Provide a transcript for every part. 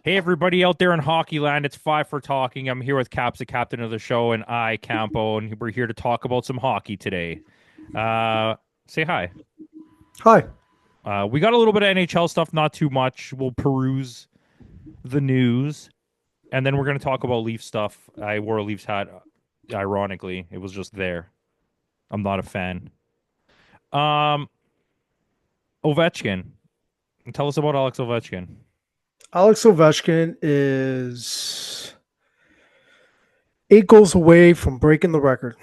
Hey, everybody out there in hockey land, it's Five for Talking. I'm here with Caps, the captain of the show, and I, Campo, and we're here to talk about some hockey today. Uh, say hi. Hi. We got a little bit of NHL stuff, not too much. We'll peruse the news, and then we're going to talk about Leaf stuff. I wore a Leafs hat, ironically. It was just there. I'm not a fan. Um, Ovechkin. Tell us about Alex Ovechkin. Alex Ovechkin is 8 goals away from breaking the record.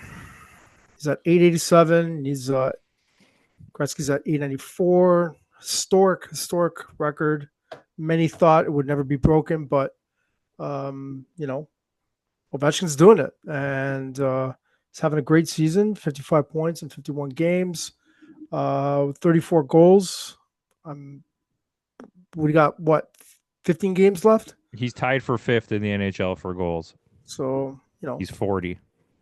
He's at 887. Gretzky's at 894. Historic record. Many thought it would never be broken, but um, you know, Ovechkin's doing it, and he's having a great season. 55 points in 51 games, 34 goals. Um, we got what 15 games left. He's tied for fifth in the NHL for goals. So He's 40.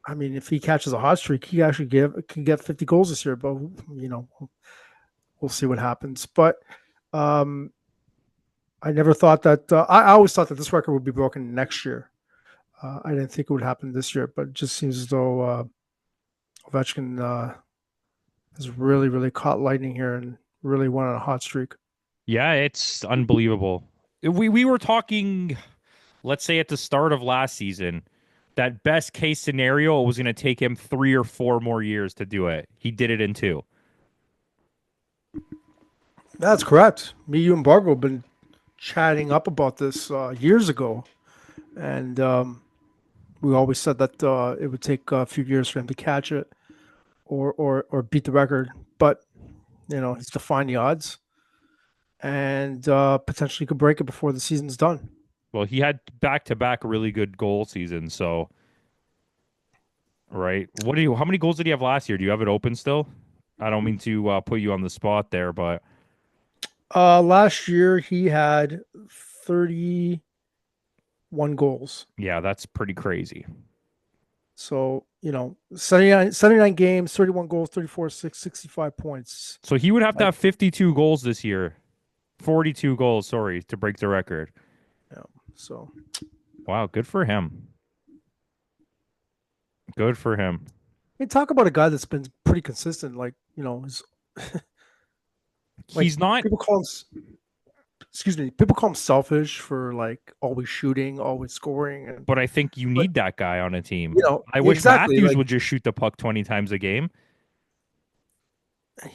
I mean, if he catches a hot streak, he actually can get 50 goals this year. But we'll see what happens. But um, I never thought that. I always thought that this record would be broken next year. I didn't think it would happen this year, but it just seems as though Ovechkin has really caught lightning here and really went on a hot streak. Yeah, it's unbelievable. We were talking, let's say at the start of last season, that best case scenario it was going to take him 3 or 4 more years to do it. He did it in 2. That's correct. Me, you, and Bargo have been chatting up about this years ago, and we always said that it would take a few years for him to catch it or beat the record. But he's defying the odds and potentially could break it before the season's done. Well, he had back-to-back really good goal seasons, so right. How many goals did he have last year? Do you have it open still? I don't mean to put you on the spot there, but Last year he had 31 goals. yeah, that's pretty crazy. So 79 games, 31 goals, 34 6 65 points. So he would have to Like, have 52 goals this year. 42 goals, sorry, to break the record. yeah. So Wow, good for him. Good for him. talk about a guy that's been pretty consistent. Like is like He's not, people call him excuse me, people call him selfish for like always shooting, always scoring, and but I think you but need that guy on a team. I wish exactly Matthews like would just shoot the puck 20 times a game.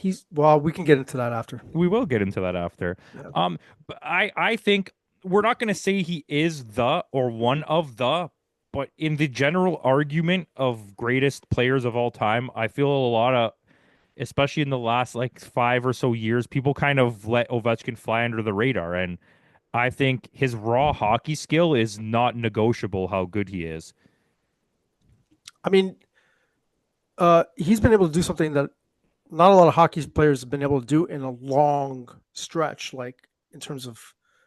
we can get into that after. We will get into that after. Yeah. But I think we're not going to say he is the or one of the, but in the general argument of greatest players of all time, I feel a lot of, especially in the last like 5 or so years, people kind of let Ovechkin fly under the radar, and I think his raw hockey skill is not negotiable. How good he is. I mean, he's been able to do something that not a lot of hockey players have been able to do in a long stretch, like in terms of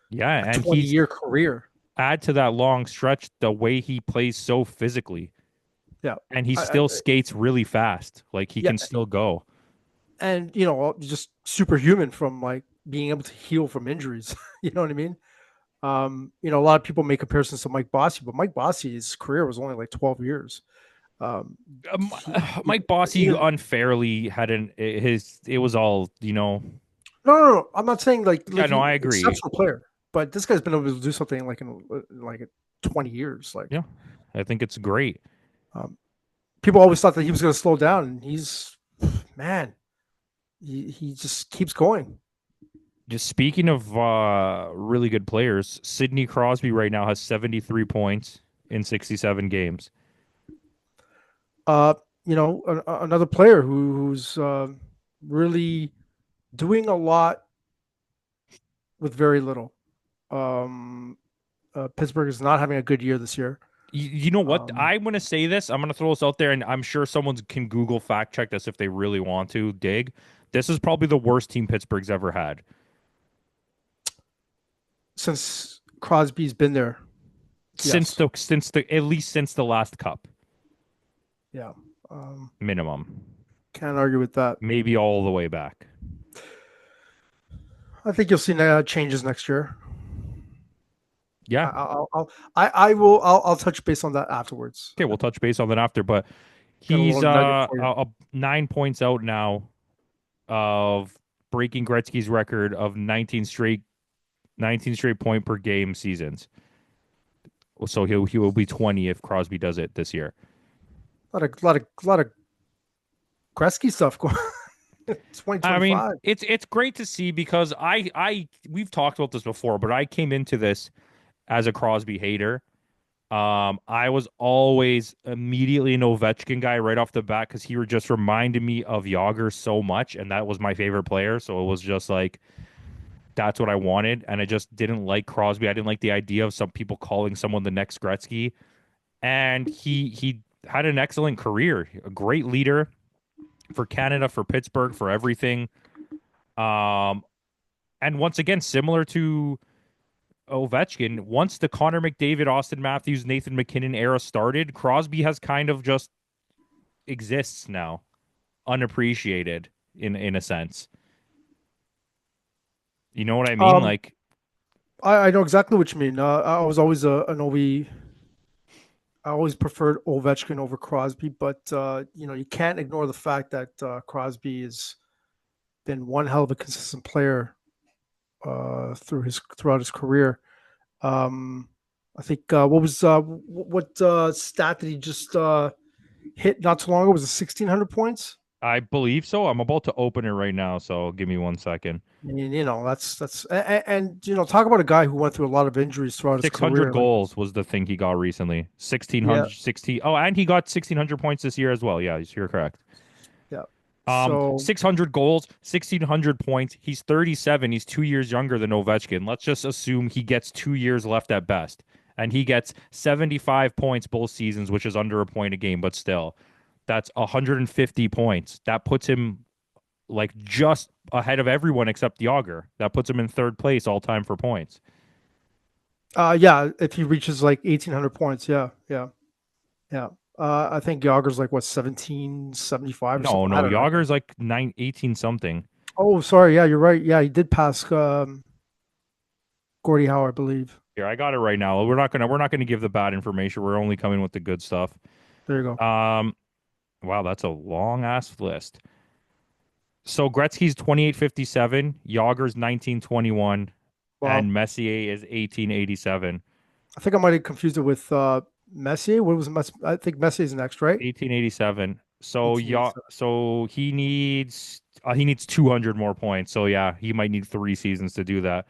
Yeah, a and 20 he's year career. add to that long stretch the way he plays so physically, Yeah. and he I, still skates really fast. Like he yeah. can still go. And, just superhuman from like being able to heal from injuries. You know what I mean? A lot of people make comparisons to Mike Bossy, but Mike Bossy's career was only like 12 years. Um, he, he, Mike Bossy he unfairly had his. It was all no. I'm not saying Yeah, like no, he I agree. exceptional player, but this guy's been able to do something like in like 20 years. Like, Yeah, I think it's great. um, people always thought that he was going to slow down, and man, he just keeps going. Just speaking of really good players, Sidney Crosby right now has 73 points in 67 games. Uh, another player who's really doing a lot with very little. Um, Pittsburgh is not having a good year this year. You know what? Um, I'm going to say this. I'm going to throw this out there, and I'm sure someone can Google fact check this if they really want to dig. This is probably the worst team Pittsburgh's ever had since Crosby's been there, since yes, the at least since the last cup yeah, um, minimum, can't argue with that. maybe all the way back. I think you'll see changes next year. Yeah. I'll touch base on that afterwards. Okay, we'll touch base on that after. But Got a he's little nugget for you. 9 points out now of breaking Gretzky's record of 19 straight point per game seasons. So he will be 20 if Crosby does it this year. A lot of Gretzky stuff going. I mean, 2025. it's great to see because we've talked about this before, but I came into this as a Crosby hater. I was always immediately an Ovechkin guy right off the bat because he just reminded me of Yager so much, and that was my favorite player. So it was just like that's what I wanted, and I just didn't like Crosby. I didn't like the idea of some people calling someone the next Gretzky, and he had an excellent career, a great leader for Canada, for Pittsburgh, for everything. Um, and once again, similar to Ovechkin, once the Connor McDavid, Austin Matthews, Nathan McKinnon era started, Crosby has kind of just exists now, unappreciated in a sense. You know what I mean? Um, Like, I know exactly what you mean. I was always an OV. I always preferred Ovechkin over Crosby, but you can't ignore the fact that Crosby has been one hell of a consistent player throughout his career. Um, I think what stat did he just hit not too long ago? Was it 1,600 points? I believe so. I'm about to open it right now, so give me 1 second. I mean, talk about a guy who went through a lot of injuries throughout his 600 career. Like, goals was the thing he got recently. yeah, 1660. Oh, and he got 1600 points this year as well. Yeah, you're correct. yeah. So 600 goals, 1600 points. He's 37. He's 2 years younger than Ovechkin. Let's just assume he gets 2 years left at best. And he gets 75 points both seasons, which is under a point a game, but still, that's 150 points. That puts him like just ahead of everyone except Yager. That puts him in third place all time for points. yeah, if he reaches like 1,800 points, yeah, yeah, yeah. I think Yager's like what 1775 or No, something. I no, don't know. Yager's like 18 something. Oh, sorry. Yeah, you're right. Yeah, he did pass Gordie Howe, I believe. Here, I got it right now. We're not gonna give the bad information. We're only coming with the good stuff. There you go. Um, wow, that's a long ass list. So Gretzky's 2857, Yager's 1921, Wow. and Messier is 1887. I think I might have confused it with Messier. What was I think Messier's next, right? 1887. So yeah, 1887. so he needs 200 more points. So yeah, he might need 3 seasons to do that.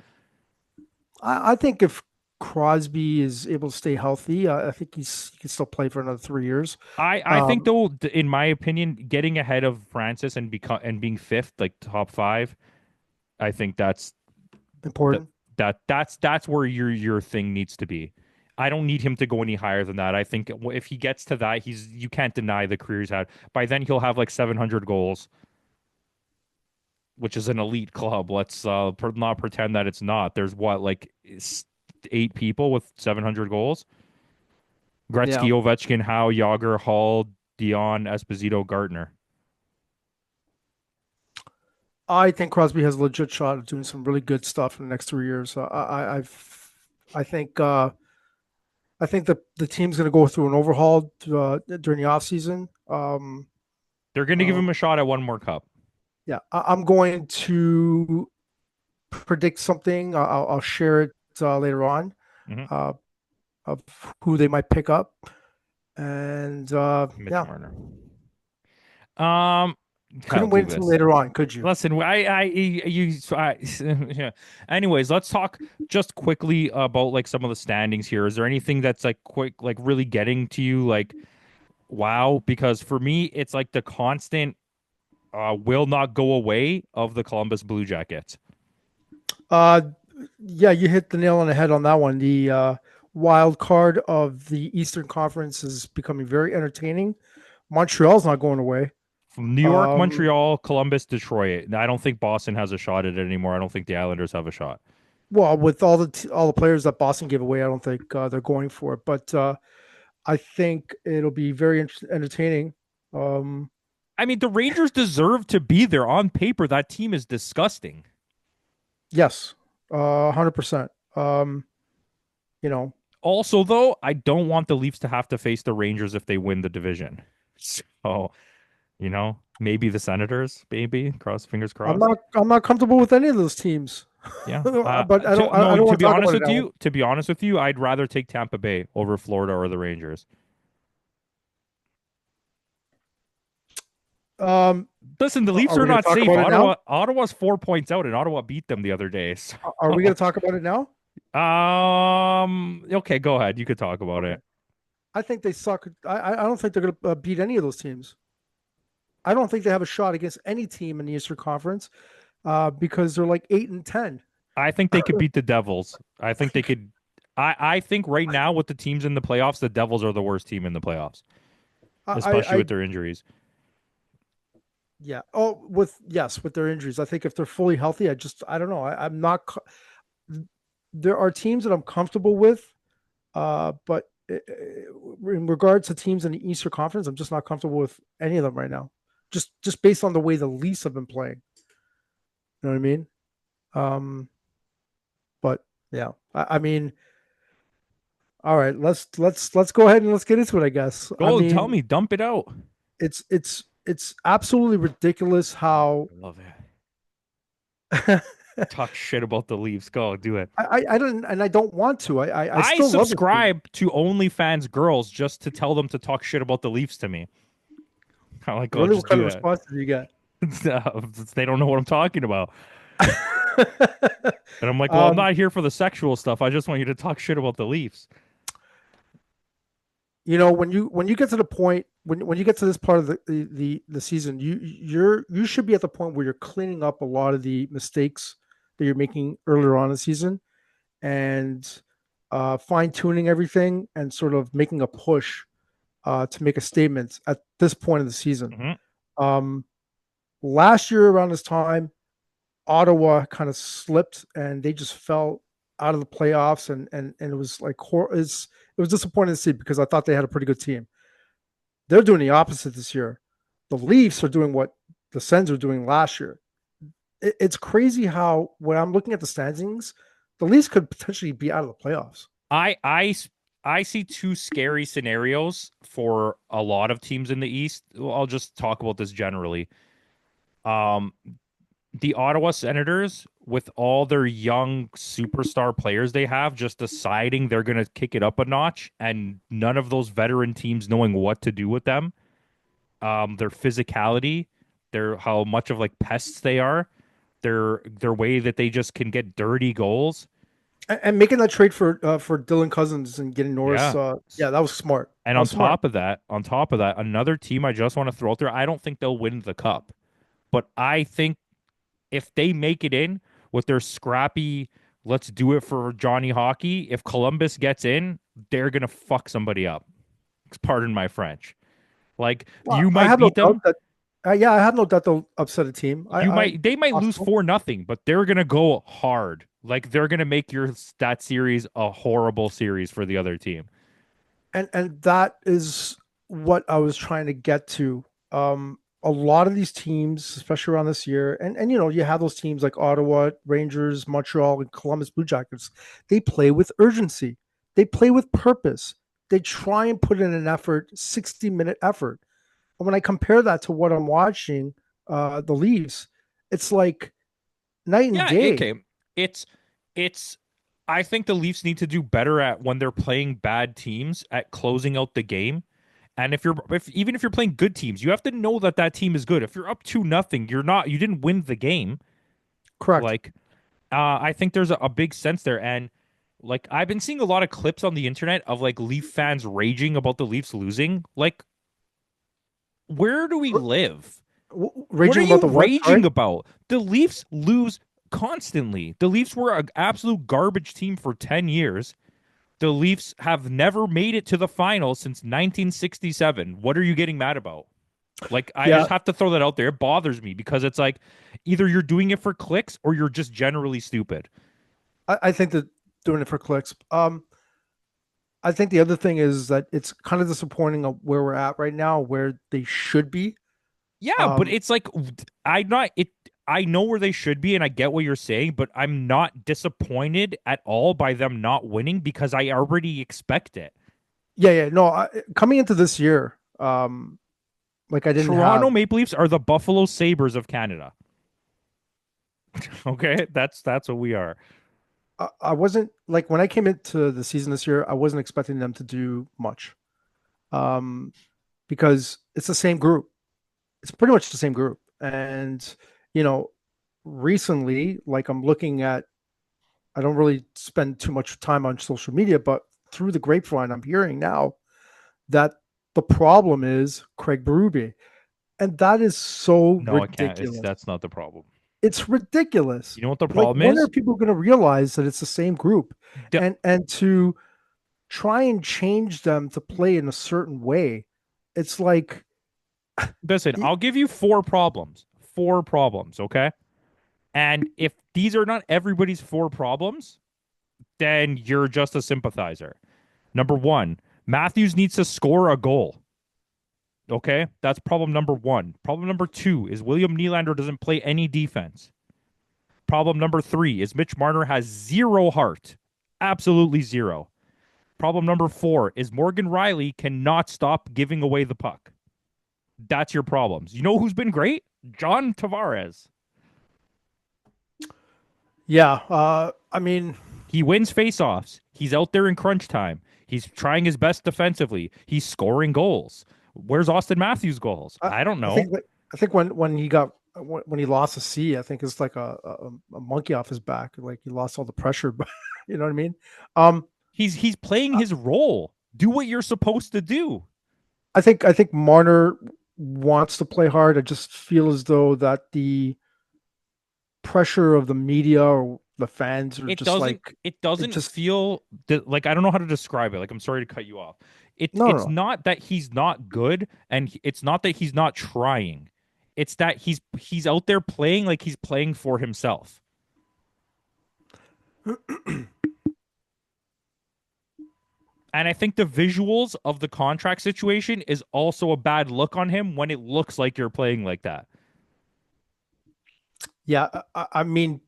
I think if Crosby is able to stay healthy, I think he can still play for another 3 years. I think Um, though, in my opinion, getting ahead of Francis and being fifth, like top five, I think that important. that's where your thing needs to be. I don't need him to go any higher than that. I think if he gets to that, you can't deny the career he's had. By then he'll have like 700 goals, which is an elite club. Let's not pretend that it's not. There's what like 8 people with 700 goals: Yeah. Gretzky, Ovechkin, Howe, Yager, Hall, Dion, Esposito, Gartner. I think Crosby has a legit shot of doing some really good stuff in the next 3 years. I think I think the team's going to go through an overhaul during the offseason. They're going to give Uh, him a shot at one more cup. yeah, I'm going to predict something. I'll share it later on Hmm. uh, of who they might pick up, and Mitch yeah, Marner. Um, I'll couldn't do wait until this. later on, could you? Listen, yeah. Anyways, let's talk just quickly about like some of the standings here. Is there anything that's like quick, like really getting to you, like wow? Because for me, it's like the constant will not go away of the Columbus Blue Jackets. Uh, yeah, you hit the nail on the head on that one. The wild card of the Eastern Conference is becoming very entertaining. Montreal's not going away. From New York, Um, Montreal, Columbus, Detroit. I don't think Boston has a shot at it anymore. I don't think the Islanders have a shot. well, with all the players that Boston gave away, I don't think they're going for it. But I think it'll be very entertaining. Um, I mean, the Rangers deserve to be there. On paper, that team is disgusting. yes, 100%. You know, Also, though, I don't want the Leafs to have to face the Rangers if they win the division. So, maybe the Senators, maybe fingers crossed. I'm not comfortable with any of those teams. Yeah. But To, I no, don't to want to be talk honest about it with now. you, I'd rather take Tampa Bay over Florida or the Rangers. Listen, the Leafs Are are we going to not talk safe. about it now? Ottawa's 4 points out, and Ottawa beat them the other day. Are we going to talk about it now? Okay, go ahead. You could talk about Okay. it. I think they suck. I don't think they're going to beat any of those teams. I don't think they have a shot against any team in the Eastern Conference because they're like 8-10. I think they could beat the Devils. I think they could. I think right now with the teams in the playoffs, the Devils are the worst team in the playoffs, especially I with their injuries. yeah. Oh, with their injuries, I think if they're fully healthy, I don't know. I'm not. There are teams that I'm comfortable with, but in regards to teams in the Eastern Conference, I'm just not comfortable with any of them right now. Just based on the way the Leafs have been playing. You know what I mean? But yeah, I mean, all right. Let's go ahead and let's get into it. I guess. I Go, tell mean, me, dump it out. it's absolutely ridiculous how I love it. I, Talk shit about the Leafs. Go, do it. I don't and I don't want to. I I still love the team. subscribe to OnlyFans girls just to tell them to talk shit about the Leafs to me. I'm like, oh, Really, what just kind do of that. response did you get? They don't know what I'm talking about. And I'm like, well, I'm um, not here for the sexual stuff. I just want you to talk shit about the Leafs. when you get to the point when you get to this part of the season, you should be at the point where you're cleaning up a lot of the mistakes that you're making earlier on in the season and fine tuning everything and sort of making a push to make a statement at this point of the season. Hmm. Um, Last year around this time, Ottawa kind of slipped and they just fell out of the playoffs, and it was like it was disappointing to see because I thought they had a pretty good team. They're doing the opposite this year. The Leafs are doing what the Sens are doing last year. It's crazy how when I'm looking at the standings, the Leafs could potentially be out of the playoffs. I I I see two scary scenarios for a lot of teams in the East. Well, I'll just talk about this generally. Um, the Ottawa Senators, with all their young superstar players they have, just deciding they're going to kick it up a notch, and none of those veteran teams knowing what to do with them. Their physicality, their how much of like pests they are, their way that they just can get dirty goals. And making that trade for Dylan Cousins and getting Norris, Yeah. yeah, that was smart. And That was smart. on top of that, another team I just want to throw out there, I don't think they'll win the cup. But I think if they make it in with their scrappy, let's do it for Johnny Hockey, if Columbus gets in, they're gonna fuck somebody up. Pardon my French. Like Well, you I might have no beat doubt them. that. Yeah, I have no doubt they'll upset a team. They might lose Possible. 4-0, but they're gonna go hard. Like they're gonna make that series a horrible series for the other team. And that is what I was trying to get to. A lot of these teams, especially around this year, and you have those teams like Ottawa, Rangers, Montreal, and Columbus Blue Jackets. They play with urgency. They play with purpose. They try and put in an effort, 60-minute effort. And when I compare that to what I'm watching, the Leafs, it's like night and Yeah, day. okay. It's it's I think the Leafs need to do better at when they're playing bad teams at closing out the game. And if even if you're playing good teams, you have to know that that team is good. If you're up 2-0, you didn't win the game. Correct. Like I think there's a big sense there, and like I've been seeing a lot of clips on the internet of like Leaf fans raging about the Leafs losing. Like, where do we live? What are Raging about you the what? Sorry. raging about? The Leafs lose constantly. The Leafs were an absolute garbage team for 10 years. The Leafs have never made it to the final since 1967. What are you getting mad about? Like, I Yeah, just have to throw that out there. It bothers me because it's like either you're doing it for clicks or you're just generally stupid. I think that doing it for clicks. I think the other thing is that it's kind of disappointing of where we're at right now, where they should be. Yeah, but Um, it's like I'm not it. I know where they should be, and I get what you're saying, but I'm not disappointed at all by them not winning because I already expect it. Yeah. No, coming into this year, like I didn't Toronto have. Maple Leafs are the Buffalo Sabres of Canada. Okay, that's what we are. I wasn't like when I came into the season this year, I wasn't expecting them to do much, um, because it's the same group. It's pretty much the same group, and you know, recently, like I'm looking at. I don't really spend too much time on social media, but through the grapevine, I'm hearing now that the problem is Craig Berube, and that is so No, I can't. It's ridiculous. That's not the problem. It's ridiculous. You know what the Like, problem when are is? people going to realize that it's the same group, D- and to try and change them to play in a certain way? It's like, Listen, I'll give you four problems. Four problems, okay? And if these are not everybody's four problems, then you're just a sympathizer. Number one, Matthews needs to score a goal. Okay, that's problem number one. Problem number two is William Nylander doesn't play any defense. Problem number three is Mitch Marner has zero heart, absolutely zero. Problem number four is Morgan Riley cannot stop giving away the puck. That's your problems. You know who's been great? John Tavares. yeah. I mean, He wins faceoffs. He's out there in crunch time. He's trying his best defensively. He's scoring goals. Where's Austin Matthews' goals? I, I don't I know. think I think when he got when he lost the C, I think it's like a monkey off his back. Like he lost all the pressure, but you know what I mean. Um, He's playing his role. Do what you're supposed to do. I think Marner wants to play hard. I just feel as though that the pressure of the media or the fans are It just doesn't like it it doesn't just feel like I don't know how to describe it. Like I'm sorry to cut you off. no no It's no. not that he's not good and it's not that he's not trying. It's that he's out there playing like he's playing for himself. And I think the visuals of the contract situation is also a bad look on him when it looks like you're playing like that. Yeah, I mean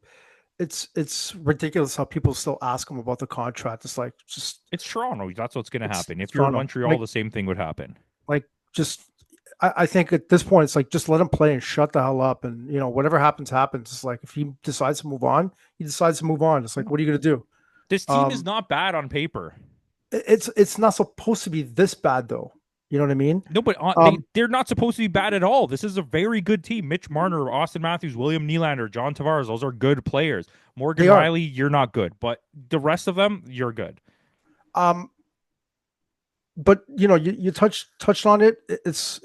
it's ridiculous how people still ask him about the contract. It's like just It's Toronto. That's what's going to happen. it's If you're in Toronto. Montreal, the same thing would happen. Like just I think at this point it's like just let him play and shut the hell up, and whatever happens happens. It's like if he decides to move on, he decides to move on. It's like what are you gonna do? This team is Um, not bad on paper. it's not supposed to be this bad though. You know what I mean? No, but Um, they're not supposed to be bad at all. This is a very good team. Mitch Marner, Austin Matthews, William Nylander, John Tavares, those are good players. Morgan they are. Riley, you're not good, but the rest of them, you're good. Um, but you touched on it. It's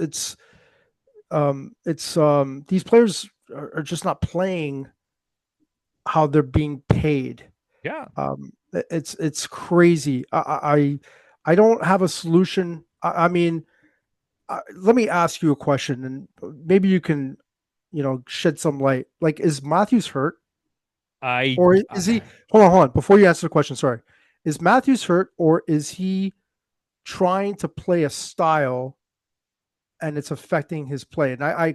these players are just not playing how they're being paid. Yeah. It's crazy. I don't have a solution. I mean, let me ask you a question, and maybe you can shed some light. Like, is Matthews hurt, I or is he? Hold on. Before you answer the question, sorry. Is Matthews hurt, or is he trying to play a style and it's affecting his play? And I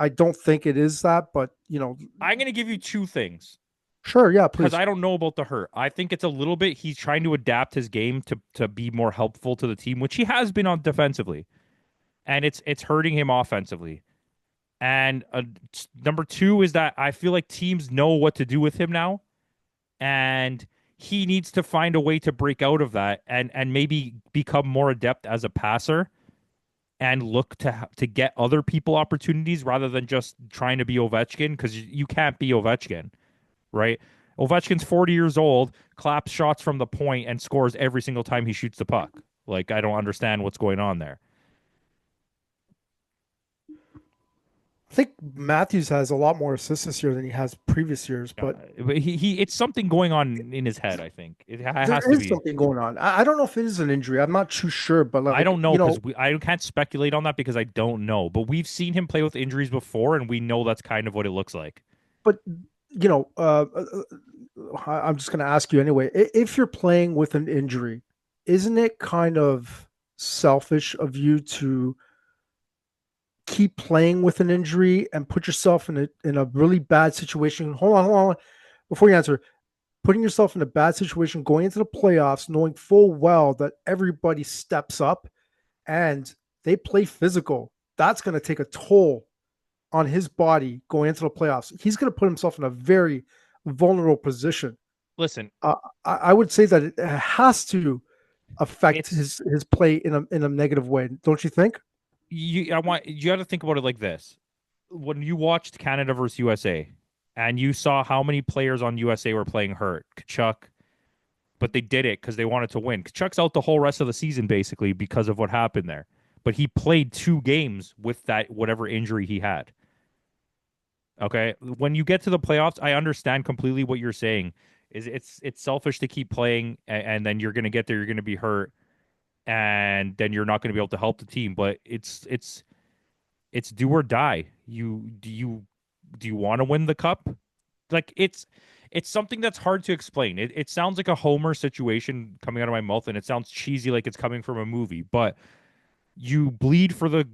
don't think it is that, but I'm going to give you two things sure, yeah, because please. I don't know about the hurt. I think it's a little bit he's trying to adapt his game to be more helpful to the team, which he has been on defensively, and it's hurting him offensively. And number two is that I feel like teams know what to do with him now, and he needs to find a way to break out of that and maybe become more adept as a passer and look to get other people opportunities rather than just trying to be Ovechkin because you can't be Ovechkin, right? Ovechkin's 40 years old, claps shots from the point and scores every single time he shoots the puck. Like I don't understand what's going on there. I think Matthews has a lot more assists this year than he has previous years, but But he it's something going on in his head. I think it there has to is be. something going on. I don't know if it is an injury. I'm not too sure, but I like don't know because I can't speculate on that because I don't know. But we've seen him play with injuries before, and we know that's kind of what it looks like. but you know, I'm just going to ask you anyway. If you're playing with an injury, isn't it kind of selfish of you to keep playing with an injury and put yourself in a really bad situation. Hold on. Before you answer, putting yourself in a bad situation going into the playoffs, knowing full well that everybody steps up and they play physical, that's going to take a toll on his body going into the playoffs. He's going to put himself in a very vulnerable position. Listen, Uh, I would say that it has to affect it's his play in a negative way, don't you think? you got to think about it like this. When you watched Canada versus USA and you saw how many players on USA were playing hurt, Kachuk, but they did it because they wanted to win. Kachuk's out the whole rest of the season basically because of what happened there. But he played 2 games with that whatever injury he had. Okay, when you get to the playoffs, I understand completely what you're saying. Is it's selfish to keep playing, and then you're going to get there, you're going to be hurt, and then you're not going to be able to help the team. But it's do or die. Do you want to win the cup? Like it's something that's hard to explain. It sounds like a Homer situation coming out of my mouth, and it sounds cheesy, like it's coming from a movie. But you bleed for the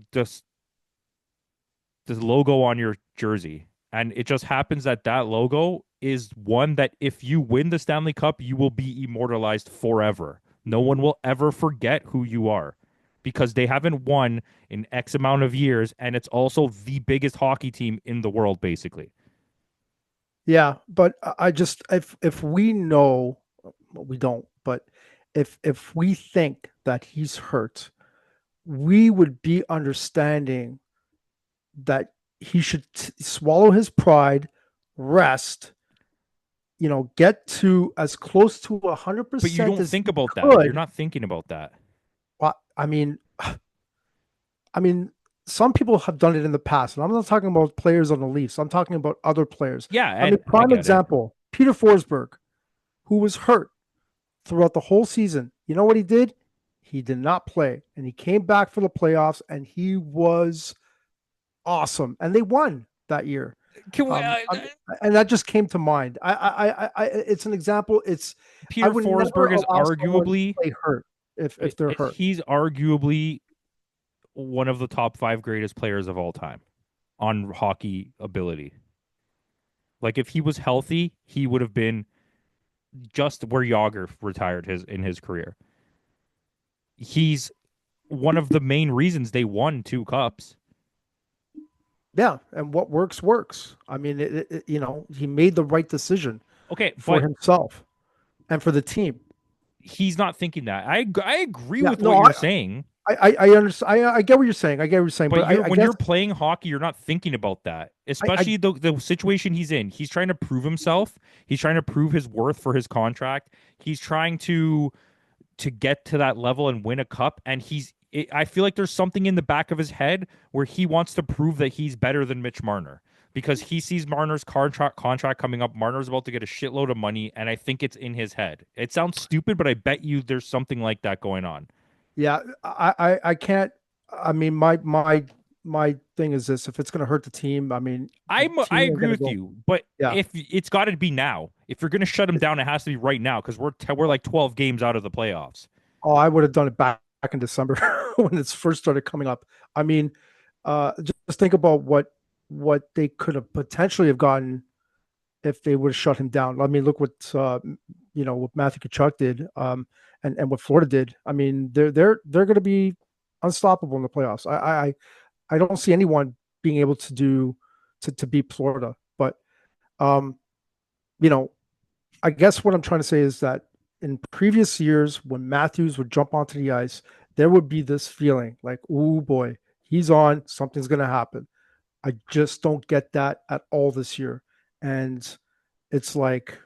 logo on your jersey, and it just happens that that logo is one that if you win the Stanley Cup, you will be immortalized forever. No one will ever forget who you are because they haven't won in X amount of years, and it's also the biggest hockey team in the world, basically. Yeah, but I just if we know, well, we don't, but if we think that he's hurt, we would be understanding that he should swallow his pride, rest, get to as close to hundred But you percent don't as think he about that. You're could. not thinking about that. Well, I mean, some people have done it in the past, and I'm not talking about players on the Leafs. I'm talking about other players. Yeah, I and mean, I prime get it. example: Peter Forsberg, who was hurt throughout the whole season. You know what he did? He did not play, and he came back for the playoffs, and he was awesome, and they won that year. Can we, And that just came to mind. It's an example. I Peter would never Forsberg is allow someone to arguably play hurt if they're hurt. he's arguably one of the top 5 greatest players of all time on hockey ability. Like if he was healthy, he would have been just where Yager retired his career. He's one of the main reasons they won 2 cups. Yeah, and what works works. I mean, he made the right decision Okay, for but himself and for the team. he's not thinking that. I agree Yeah, with what no, you're saying, I understand. I get what you're saying. I get what you're saying, but but you're I when guess you're playing hockey, you're not thinking about that. I Especially the situation he's in. He's trying to prove himself. He's trying to prove his worth for his contract. He's trying to get to that level and win a cup. And I feel like there's something in the back of his head where he wants to prove that he's better than Mitch Marner because he sees Marner's contract coming up. Marner's about to get a shitload of money, and I think it's in his head. It sounds stupid, but I bet you there's something like that going on. yeah, I can't. I mean, my thing is this: if it's going to hurt the team, I mean, the I team ain't agree going to with go. you, but Yeah. if it's got to be now, if you're going to shut him down, it has to be right now because we're like 12 games out of the playoffs. Oh, I would have done it back in December when it first started coming up. I mean, just think about what they could have potentially have gotten if they would have shut him down. I mean, look what Matthew Kachuk did, and what Florida did. I mean, they're going to be unstoppable in the playoffs. I don't see anyone being able to do to beat Florida. But um, you know, I guess what I'm trying to say is that in previous years, when Matthews would jump onto the ice, there would be this feeling like, oh boy, he's on, something's going to happen. I just don't get that at all this year. And it's like,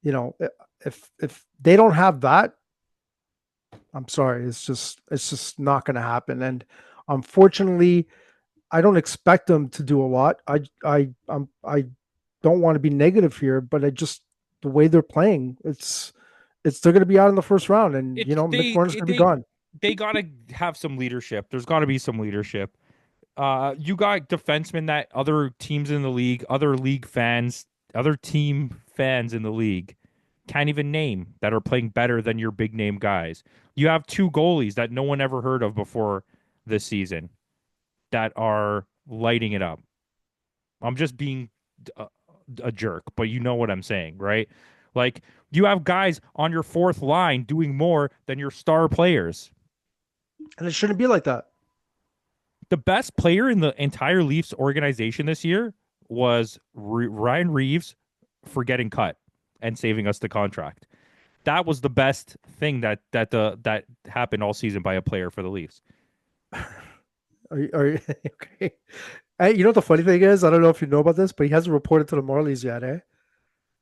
you know, if they don't have that, I'm sorry, it's just not going to happen. And unfortunately, I don't expect them to do a lot. I don't want to be negative here, but I just the way they're playing, it's they're going to be out in the first round, and It's Mitch Marner's going to be gone. they got to have some leadership. There's got to be some leadership. You got defensemen that other teams in the league, other league fans, other team fans in the league can't even name that are playing better than your big name guys. You have 2 goalies that no one ever heard of before this season. that are lighting it up. I'm just being a, a jerk, but you know what I'm saying, right? Like you have guys on your fourth line doing more than your star players. And it shouldn't be like that. The best player in the entire Leafs organization this year was Ryan Reeves for getting cut and saving us the contract. That was the best thing that happened all season by a player for the Leafs. Are you okay? Hey, you know what the funny thing is? I don't know if you know about this, but he hasn't reported to the Marlies yet, eh?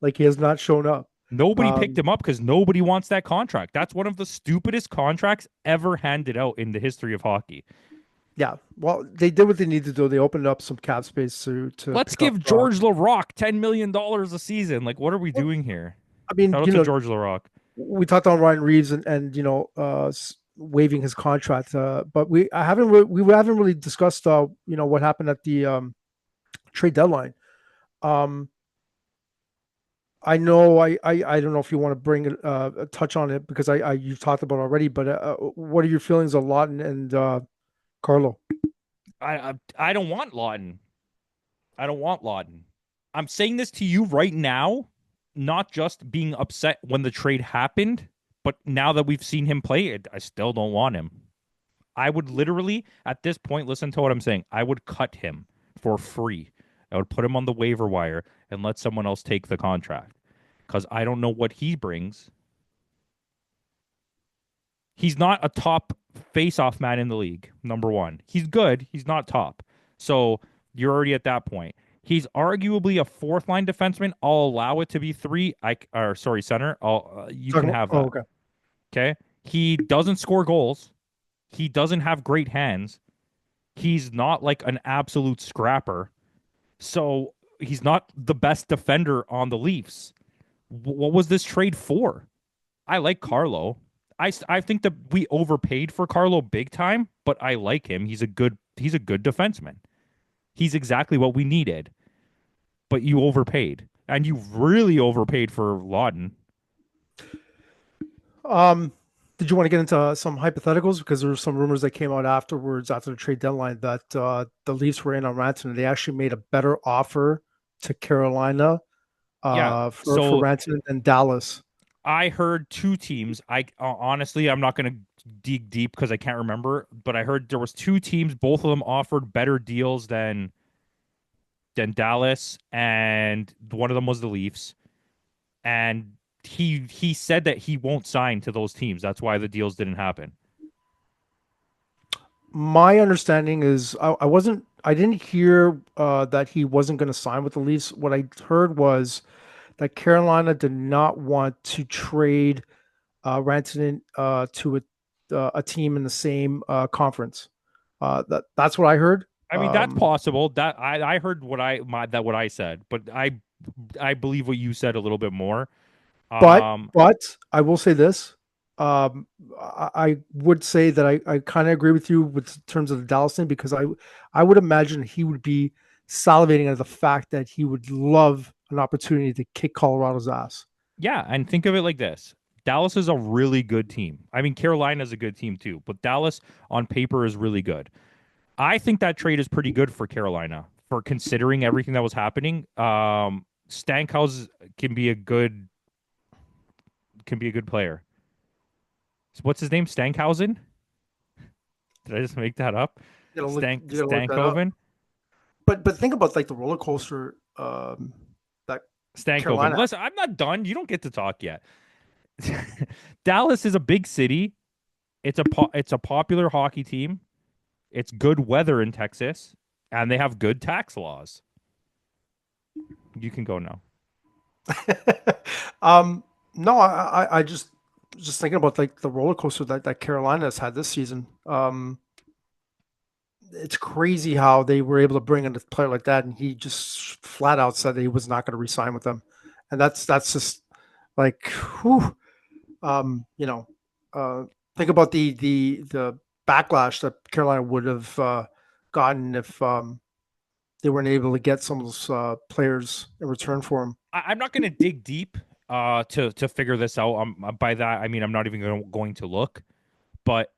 Like he has not shown up. Nobody picked Um, him up because nobody wants that contract. That's one of the stupidest contracts ever handed out in the history of hockey. yeah. Well, they did what they needed to do. They opened up some cap space to Let's pick up. give George LaRock $10 million a season. Like, what are we doing here? I mean, Shout out to George LaRock. we talked on Ryan Reeves and waiving his contract, but we haven't really discussed what happened at the trade deadline. Um, I know I don't know if you want to bring a touch on it because I you've talked about it already, but what are your feelings on Lawton and Carlo? I don't want Lawton. I don't want Lawton. I'm saying this to you right now, not just being upset when the trade happened, but now that we've seen him play it, I still don't want him. I would literally, at this point, listen to what I'm saying. I would cut him for free. I would put him on the waiver wire and let someone else take the contract because I don't know what he brings. He's not a top face-off man in the league. Number one, he's good. He's not top. So you're already at that point. He's arguably a fourth line defenseman. I'll allow it to be three. Center. You Talking can about, have oh, that. okay. Okay. He doesn't score goals. He doesn't have great hands. He's not like an absolute scrapper. So he's not the best defender on the Leafs. What was this trade for? I like Carlo. I think that we overpaid for Carlo big time, but I like him. He's a good defenseman. He's exactly what we needed. But you overpaid. And you really overpaid for Lawton. Um, did you want to get into some hypotheticals because there were some rumors that came out afterwards after the trade deadline that the Leafs were in on Rantanen and they actually made a better offer to Carolina Yeah. for So Rantanen than Dallas. I heard two teams. I honestly, I'm not going to dig deep because I can't remember, but I heard there was two teams. Both of them offered better deals than Dallas, and one of them was the Leafs. And he said that he won't sign to those teams. That's why the deals didn't happen. My understanding is I didn't hear that he wasn't going to sign with the Leafs. What I heard was that Carolina did not want to trade Rantanen to a team in the same conference. That's what I heard. I mean, that's possible. That I heard what I said, but I believe what you said a little bit more. But Um, but I will say this. I would say that I kind of agree with you with terms of the Dallas thing because I would imagine he would be salivating at the fact that he would love an opportunity to kick Colorado's ass. yeah, and think of it like this. Dallas is a really good team. I mean, Carolina is a good team too, but Dallas on paper is really good. I think that trade is pretty good for Carolina for considering everything that was happening. Stankhouse can be a good player. So what's his name? Stankhausen? Did I just make that up? You gotta look that up. Stankoven? But think about like the roller coaster that Stankoven. Carolina. Listen, I'm not done. You don't get to talk yet. Dallas is a big city. It's a popular hockey team. It's good weather in Texas, and they have good tax laws. You can go now. No, I just thinking about like the roller coaster that Carolina has had this season. It's crazy how they were able to bring in a player like that, and he just flat out said that he was not going to resign with them, and that's just like, whew, you know, uh, think about the backlash that Carolina would have gotten if they weren't able to get some of those players in return for him. I'm not going to dig deep to figure this out. By that I mean I'm not even going to look. But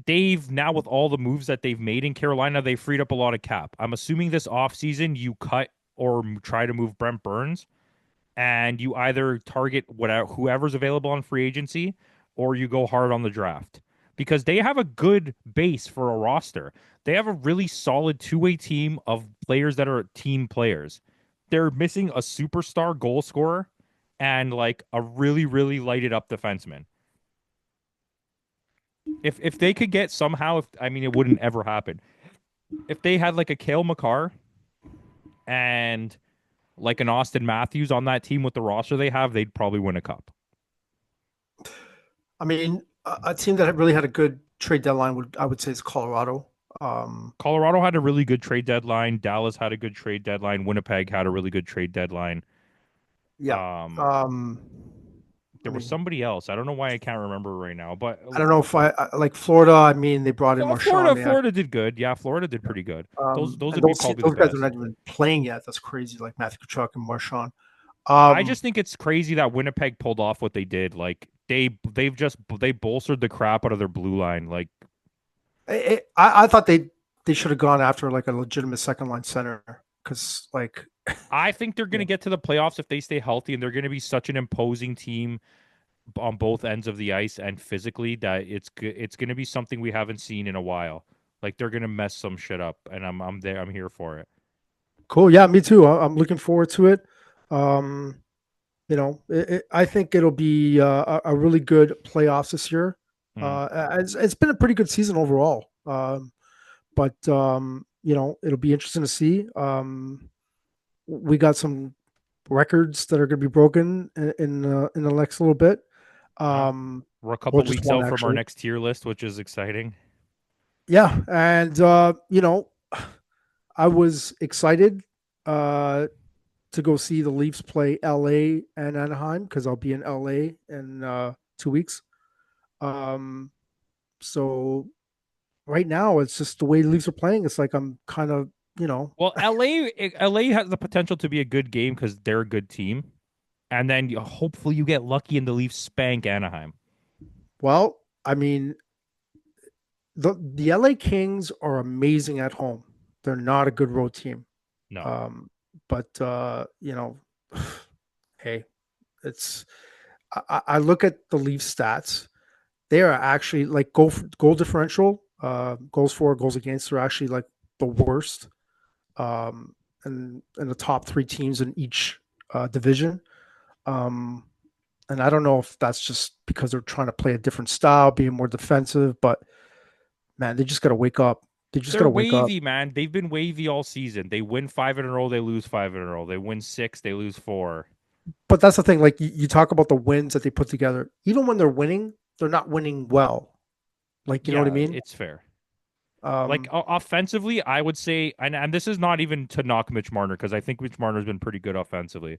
they've now, with all the moves that they've made in Carolina, they freed up a lot of cap. I'm assuming this offseason you cut or try to move Brent Burns, and you either target whatever whoever's available on free agency, or you go hard on the draft because they have a good base for a roster. They have a really solid two-way team of players that are team players. They're missing a superstar goal scorer and like a really really lighted up defenseman. If they could get somehow, if I mean it wouldn't ever happen. If they had like a Kale McCarr and like an Austin Matthews on that team with the roster they have, they'd probably win a cup. I mean, a team that really had a good trade deadline I would say is Colorado. Colorado had a really good trade deadline. Dallas had a good trade deadline. Winnipeg had a really good trade deadline. Yeah. Um, Um, I there was mean, somebody else. I don't know why I can't remember right now, but I don't know if I like Florida. I mean, they brought in Marchand. Florida did good. Yeah, Florida did pretty good. Those And would be probably the those guys are best. not even playing yet. That's crazy. Like Matthew Tkachuk and Marchand. I Um, just think it's crazy that Winnipeg pulled off what they did. Like they bolstered the crap out of their blue line. Like I thought they should have gone after like a legitimate second line center because like I think they're going yeah. to get to the playoffs if they stay healthy, and they're going to be such an imposing team on both ends of the ice and physically that it's going to be something we haven't seen in a while. Like they're going to mess some shit up, and I'm there. I'm here for it. Cool. Yeah, me too. I'm looking forward to it. Um, I think it'll be a really good playoffs this year. Mm. It's been a pretty good season overall. But it'll be interesting to see. We got some records that are going to be broken in the next little bit. Yeah, Um, we're a well, couple just weeks one out from our actually. next tier list, which is exciting. Yeah, and I was excited to go see the Leafs play LA and Anaheim because I'll be in LA in 2 weeks. Um, so right now it's just the way the Leafs are playing. It's like I'm kind of Well, LA has the potential to be a good game because they're a good team, and then hopefully you get lucky and the Leafs spank Anaheim. well, I mean the LA Kings are amazing at home. They're not a good road team. No, Um, but hey, it's I look at the Leafs stats. They are actually like goal differential, goals for, goals against are actually like the worst, and the top three teams in each division. Um, and I don't know if that's just because they're trying to play a different style, being more defensive, but man, they just got to wake up. They just got they're to wake up. wavy, man. They've been wavy all season. They win five in a row, they lose five in a row. They win six, they lose four. But that's the thing. Like you talk about the wins that they put together. Even when they're winning, they're not winning well. Like you know what I Yeah, mean? it's fair. Like Um, offensively, I would say, and this is not even to knock Mitch Marner because I think Mitch Marner's been pretty good offensively.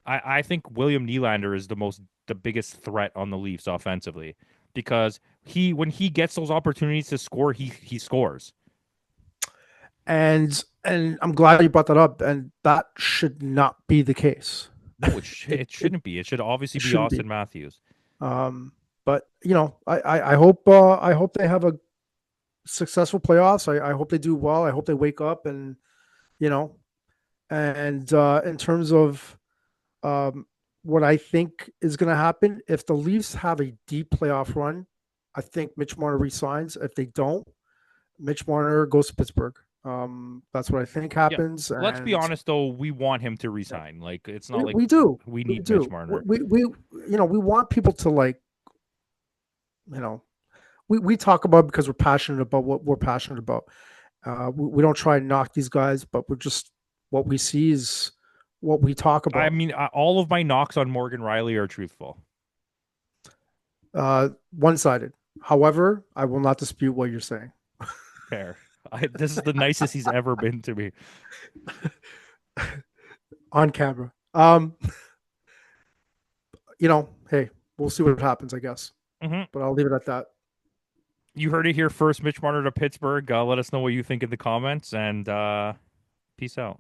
I think William Nylander is the biggest threat on the Leafs offensively because when he gets those opportunities to score, he scores. and I'm glad you brought that up. And that should not be the case. No, It it it, shouldn't be. It should obviously it be shouldn't be. Austin Matthews. But I hope they have a successful playoffs. I hope they do well. I hope they wake up and you know and in terms of um, what I think is going to happen if the Leafs have a deep playoff run, I think Mitch Marner resigns. If they don't, Mitch Marner goes to Pittsburgh. That's what I think Yeah. happens, Let's be and honest though, we want him to yeah, resign. Like it's not like we do, we we need Mitch do, Marner. we want people to like, you know, we talk about it because we're passionate about what we're passionate about. We don't try and knock these guys, but we're just what we see is what we talk I about. mean, all of my knocks on Morgan Riley are truthful. One sided. However, I will not dispute what you're saying. Fair. This is the nicest he's ever been to me. On camera. Hey, we'll see what happens, I guess. Hmm. But I'll leave it at that. You heard it here first, Mitch Marner to Pittsburgh. Let us know what you think in the comments, and peace out.